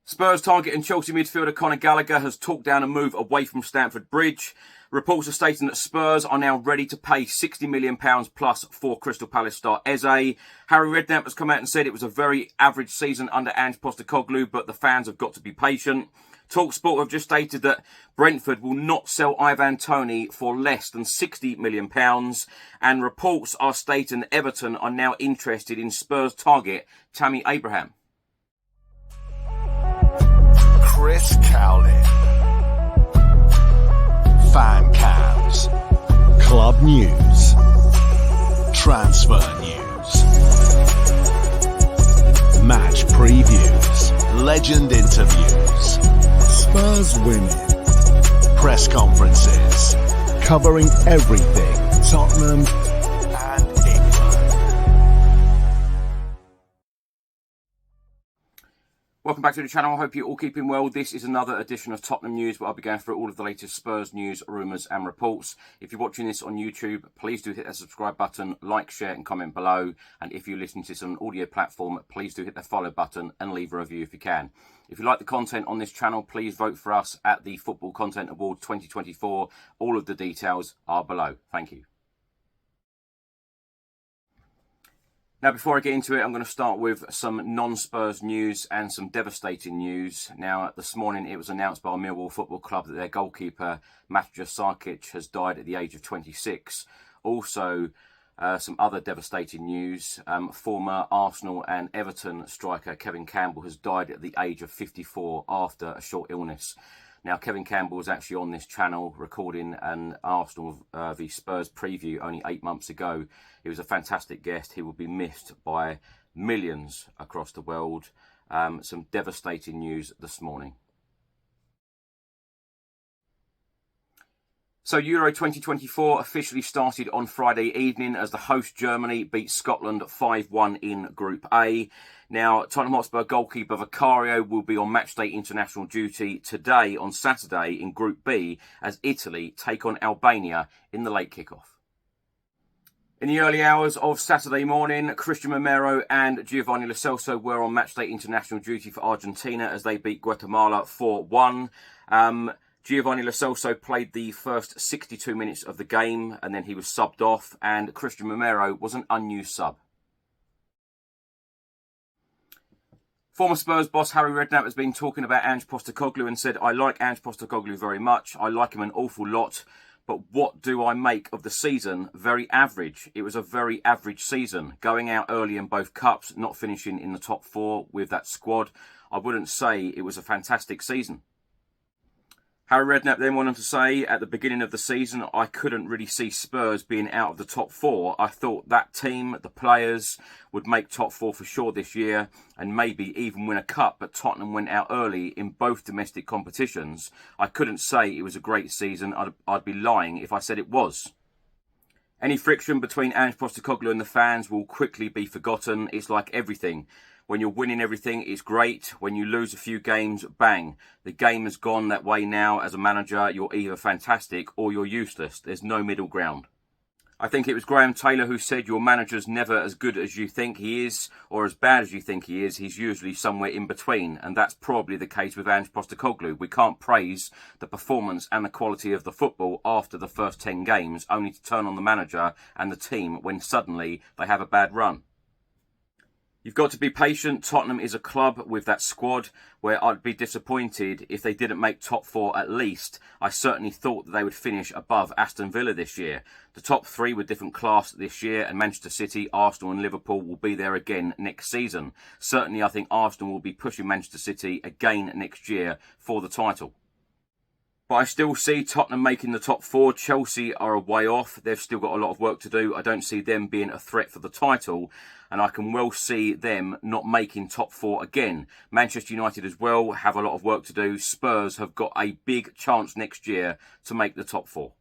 Spurs target and Chelsea midfielder Conor Gallagher has talked down a move away from Stamford Bridge. Reports are stating that Spurs are now ready to pay £60 million plus for Crystal Palace star Eze. Harry Redknapp has come out and said it was a very average season under Ange Postecoglou, but the fans have got to be patient. TalkSport have just stated that Brentford will not sell Ivan Toney for less than £60 million. And reports are stating that Everton are now interested in Spurs target Tammy Abraham. Chris Cowlin. Fan cams. Club news. Transfer news. Match previews. Legend interviews. Spurs women. Press conferences. Covering everything Tottenham and England. Welcome back to the channel. I hope you're all keeping well. This is another edition of Tottenham News, where I'll be going through all of the latest Spurs news, rumours and reports. If you're watching this on YouTube, please do hit that subscribe button, like, share and comment below. And if you listen to this on an audio platform, please do hit the follow button and leave a review if you can. If you like the content on this channel, please vote for us at the Football Content Award 2024. All of the details are below. Thank you. Now, before I get into it, I'm going to start with some non-Spurs news and some devastating news. Now, this morning it was announced by Millwall Football Club that their goalkeeper, Matija Sarkic, has died at the age of 26. Also, some other devastating news. Former Arsenal and Everton striker Kevin Campbell has died at the age of 54 after a short illness. Now, Kevin Campbell was actually on this channel recording an Arsenal v Spurs preview only 8 months ago. He was a fantastic guest. He will be missed by millions across the world. Some devastating news this morning. So Euro 2024 officially started on Friday evening as the host Germany beat Scotland 5-1 in Group A. Now, Tottenham Hotspur goalkeeper Vicario will be on matchday international duty today on Saturday in Group B as Italy take on Albania in the late kickoff. In the early hours of Saturday morning, Christian Romero and Giovanni Lo Celso were on matchday international duty for Argentina as they beat Guatemala 4-1. Giovanni Lo Celso played the first 62 minutes of the game and then he was subbed off, and Christian Romero was an unused sub. Former Spurs boss Harry Redknapp has been talking about Ange Postecoglou and said, "I like Ange Postecoglou very much. I like him an awful lot. But what do I make of the season? Very average. It was a very average season. Going out early in both cups, not finishing in the top four with that squad. I wouldn't say it was a fantastic season." Harry Redknapp then went on to say, "At the beginning of the season, I couldn't really see Spurs being out of the top four. I thought that team, the players, would make top four for sure this year and maybe even win a cup, but Tottenham went out early in both domestic competitions. I couldn't say it was a great season. I'd be lying if I said it was." Any friction between Ange Postecoglou and the fans will quickly be forgotten. It's like everything. When you're winning everything, it's great. When you lose a few games, bang. The game has gone that way now. As a manager, you're either fantastic or you're useless. There's no middle ground. I think it was Graham Taylor who said your manager's never as good as you think he is or as bad as you think he is. He's usually somewhere in between. And that's probably the case with Ange Postecoglou. We can't praise the performance and the quality of the football after the first 10 games, only to turn on the manager and the team when suddenly they have a bad run. You've got to be patient. Tottenham is a club with that squad where I'd be disappointed if they didn't make top four at least. I certainly thought that they would finish above Aston Villa this year. The top three were different class this year, and Manchester City, Arsenal and Liverpool will be there again next season. Certainly I think Arsenal will be pushing Manchester City again next year for the title. But I still see Tottenham making the top four. Chelsea are a way off. They've still got a lot of work to do. I don't see them being a threat for the title. And I can well see them not making top four again. Manchester United as well have a lot of work to do. Spurs have got a big chance next year to make the top four.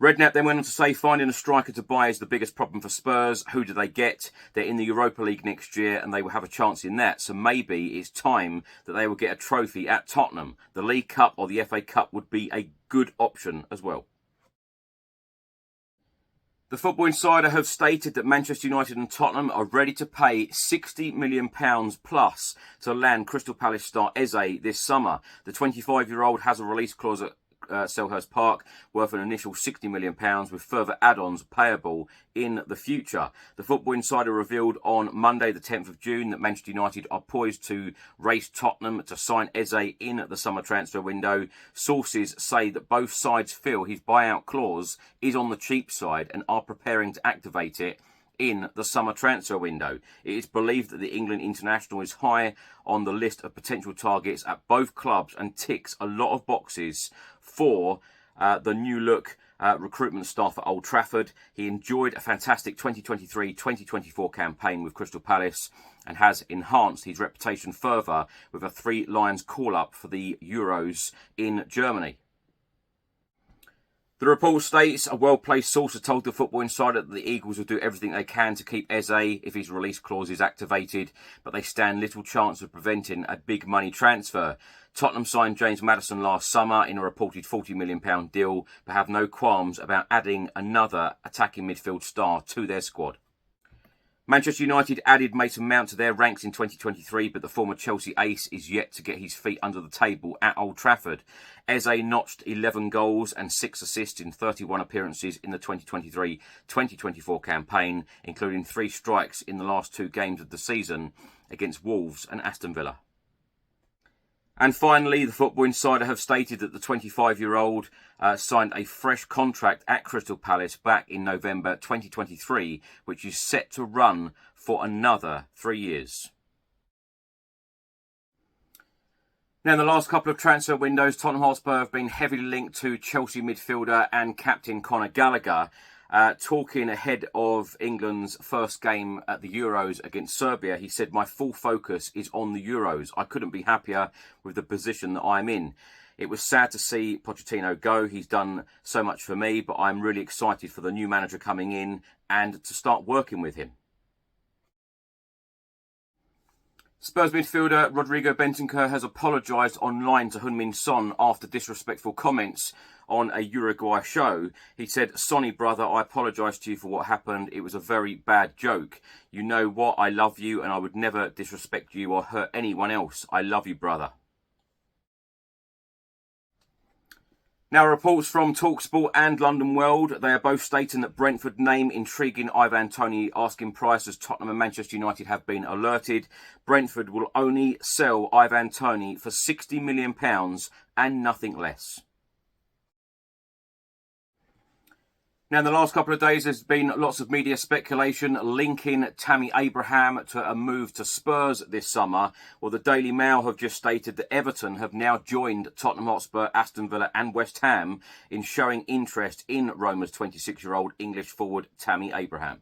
Redknapp then went on to say finding a striker to buy is the biggest problem for Spurs. Who do they get? They're in the Europa League next year and they will have a chance in that. So maybe it's time that they will get a trophy at Tottenham. The League Cup or the FA Cup would be a good option as well. The Football Insider have stated that Manchester United and Tottenham are ready to pay £60 million plus to land Crystal Palace star Eze this summer. The 25-year-old has a release clause at Selhurst Park worth an initial £60 million with further add-ons payable in the future. The Football Insider revealed on Monday the 10th of June that Manchester United are poised to race Tottenham to sign Eze in the summer transfer window. Sources say that both sides feel his buyout clause is on the cheap side and are preparing to activate it in the summer transfer window. It is believed that the England international is high on the list of potential targets at both clubs and ticks a lot of boxes for the new look recruitment staff at Old Trafford. He enjoyed a fantastic 2023-2024 campaign with Crystal Palace and has enhanced his reputation further with a Three Lions call-up for the Euros in Germany. The report states a well-placed source has told the Football Insider that the Eagles will do everything they can to keep Eze if his release clause is activated, but they stand little chance of preventing a big money transfer. Tottenham signed James Maddison last summer in a reported £40 million deal, but have no qualms about adding another attacking midfield star to their squad. Manchester United added Mason Mount to their ranks in 2023, but the former Chelsea ace is yet to get his feet under the table at Old Trafford. Eze notched 11 goals and 6 assists in 31 appearances in the 2023-2024 campaign, including 3 strikes in the last 2 games of the season against Wolves and Aston Villa. And finally, the Football Insider have stated that the 25-year-old signed a fresh contract at Crystal Palace back in November 2023, which is set to run for another 3 years. Now, in the last couple of transfer windows, Tottenham Hotspur have been heavily linked to Chelsea midfielder and captain Conor Gallagher. Talking ahead of England's first game at the Euros against Serbia, he said, "My full focus is on the Euros. I couldn't be happier with the position that I'm in. It was sad to see Pochettino go. He's done so much for me, but I'm really excited for the new manager coming in and to start working with him." Spurs midfielder Rodrigo Bentancur has apologised online to Heung-min Son after disrespectful comments on a Uruguay show. He said, "Sonny brother, I apologise to you for what happened. It was a very bad joke. You know what? I love you and I would never disrespect you or hurt anyone else. I love you, brother." Now, reports from TalkSport and London World, they are both stating that Brentford name intriguing Ivan Toney asking price as Tottenham and Manchester United have been alerted. Brentford will only sell Ivan Toney for £60 million and nothing less. Now, in the last couple of days, there's been lots of media speculation linking Tammy Abraham to a move to Spurs this summer. Well, the Daily Mail have just stated that Everton have now joined Tottenham Hotspur, Aston Villa and West Ham in showing interest in Roma's 26-year-old English forward Tammy Abraham.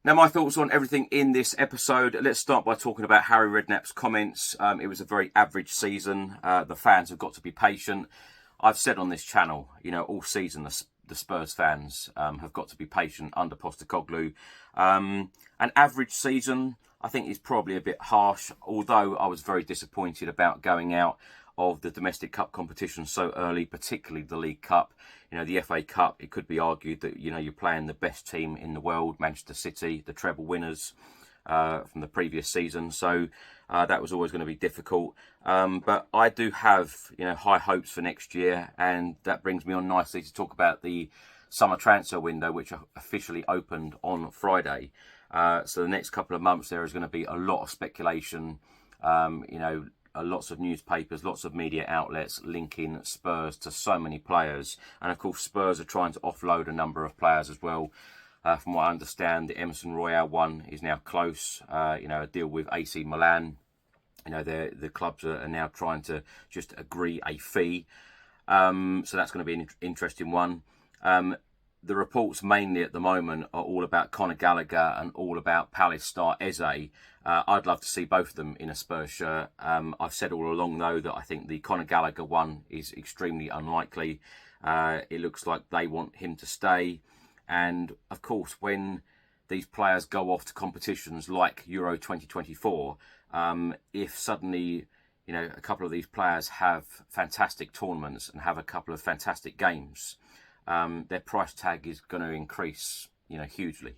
Now, my thoughts on everything in this episode. Let's start by talking about Harry Redknapp's comments. It was a very average season. The fans have got to be patient. I've said on this channel, all season the Spurs fans have got to be patient under Postecoglou. An average season, I think, is probably a bit harsh, although I was very disappointed about going out of the domestic cup competition so early, particularly the League Cup. The FA Cup, it could be argued that, you're playing the best team in the world, Manchester City, the treble winners from the previous season. So that was always going to be difficult. But I do have, high hopes for next year. And that brings me on nicely to talk about the summer transfer window, which officially opened on Friday. So the next couple of months, there is going to be a lot of speculation, lots of newspapers, lots of media outlets linking Spurs to so many players. And of course, Spurs are trying to offload a number of players as well. From what I understand, the Emerson Royale one is now close. A deal with AC Milan. The clubs are now trying to just agree a fee. So that's going to be an interesting one. The reports mainly at the moment are all about Conor Gallagher and all about Palace star Eze. I'd love to see both of them in a Spurs shirt. I've said all along, though, that I think the Conor Gallagher one is extremely unlikely. It looks like they want him to stay. And, of course, when these players go off to competitions like Euro 2024, if suddenly a couple of these players have fantastic tournaments and have a couple of fantastic games, their price tag is going to increase, hugely.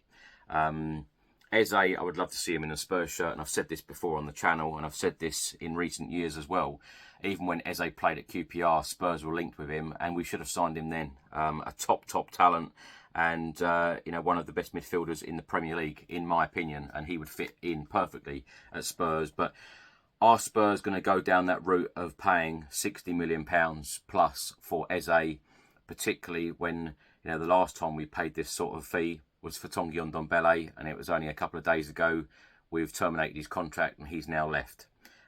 Eze, I would love to see him in a Spurs shirt, and I've said this before on the channel, and I've said this in recent years as well. Even when Eze played at QPR, Spurs were linked with him, and we should have signed him then. A top talent, and one of the best midfielders in the Premier League, in my opinion, and he would fit in perfectly at Spurs. But are Spurs going to go down that route of paying £60 million plus for Eze, particularly when the last time we paid this sort of fee was for Tanguy Ndombele, and it was only a couple of days ago we've terminated his contract and he's now left.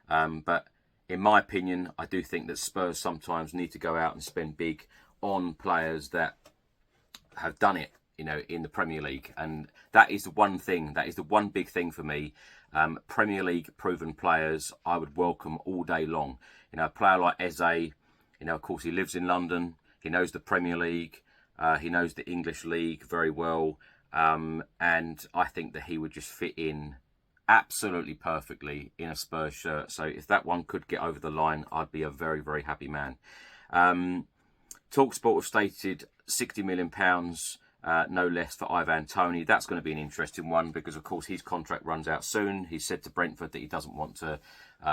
But in my opinion, I do think that Spurs sometimes need to go out and spend big on players that have done it, in the Premier League. And that is the one thing, that is the one big thing for me. Premier League proven players, I would welcome all day long. A player like Eze, of course he lives in London, he knows the Premier League, he knows the English League very well. And I think that he would just fit in absolutely perfectly in a Spurs shirt. So if that one could get over the line, I'd be a very, very happy man. TalkSport have stated £60 million, no less, for Ivan Toney. That's going to be an interesting one because, of course, his contract runs out soon. He said to Brentford that he doesn't want to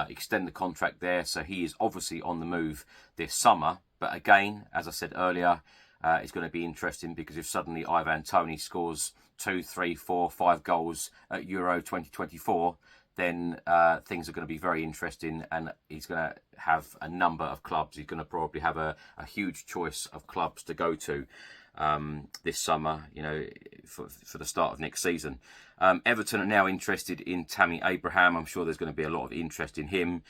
extend the contract there. So he is obviously on the move this summer. But again, as I said earlier, it's going to be interesting because if suddenly Ivan Toney scores 2, 3, 4, 5 goals at Euro 2024, then things are going to be very interesting, and he's going to have a number of clubs. He's going to probably have a huge choice of clubs to go to this summer, for the start of next season. Everton are now interested in Tammy Abraham. I'm sure there's going to be a lot of interest in him.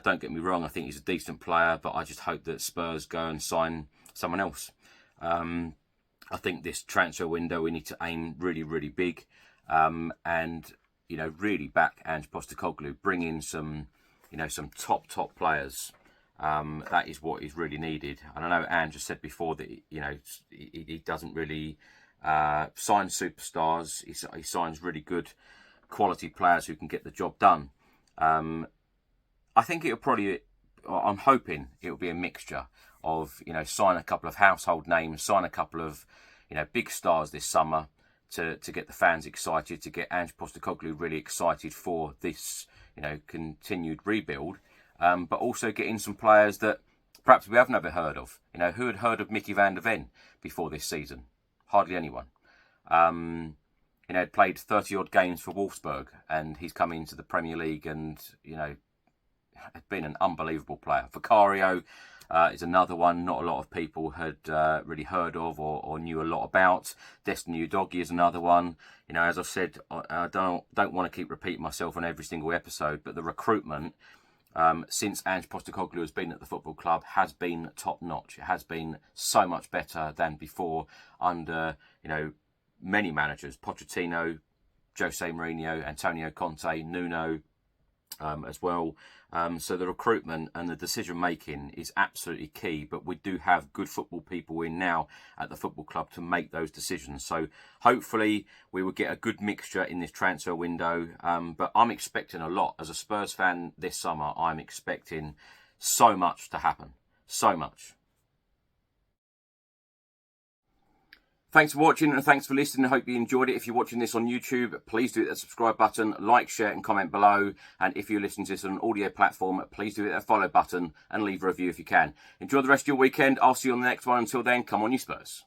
Don't get me wrong, I think he's a decent player, but I just hope that Spurs go and sign someone else. I think this transfer window we need to aim really, really big, and really back Ange Postecoglou, bring in some top players. That is what is really needed. And I know Ange has said before that he doesn't really sign superstars. He signs really good quality players who can get the job done. I think I'm hoping it will be a mixture of, sign a couple of household names, sign a couple of, big stars this summer to get the fans excited, to get Ange Postecoglou really excited for this, continued rebuild. But also get in some players that perhaps we have never heard of. Who had heard of Mickey van der Ven before this season? Hardly anyone. Had played 30-odd games for Wolfsburg, and he's come into the Premier League and, had been an unbelievable player. Vicario is another one not a lot of people had really heard of or knew a lot about. Destiny Udogie is another one. As I've said, I don't want to keep repeating myself on every single episode, but the recruitment since Ange Postecoglou has been at the football club has been top notch. It has been so much better than before under, many managers: Pochettino, Jose Mourinho, Antonio Conte, Nuno, as well. So the recruitment and the decision making is absolutely key, but we do have good football people in now at the football club to make those decisions. So hopefully we will get a good mixture in this transfer window, but I'm expecting a lot. As a Spurs fan this summer, I'm expecting so much to happen. So much. Thanks for watching and thanks for listening. I hope you enjoyed it. If you're watching this on YouTube, please do hit that subscribe button, like, share and comment below. And if you're listening to this on an audio platform, please do hit that follow button and leave a review if you can. Enjoy the rest of your weekend. I'll see you on the next one. Until then, come on you Spurs.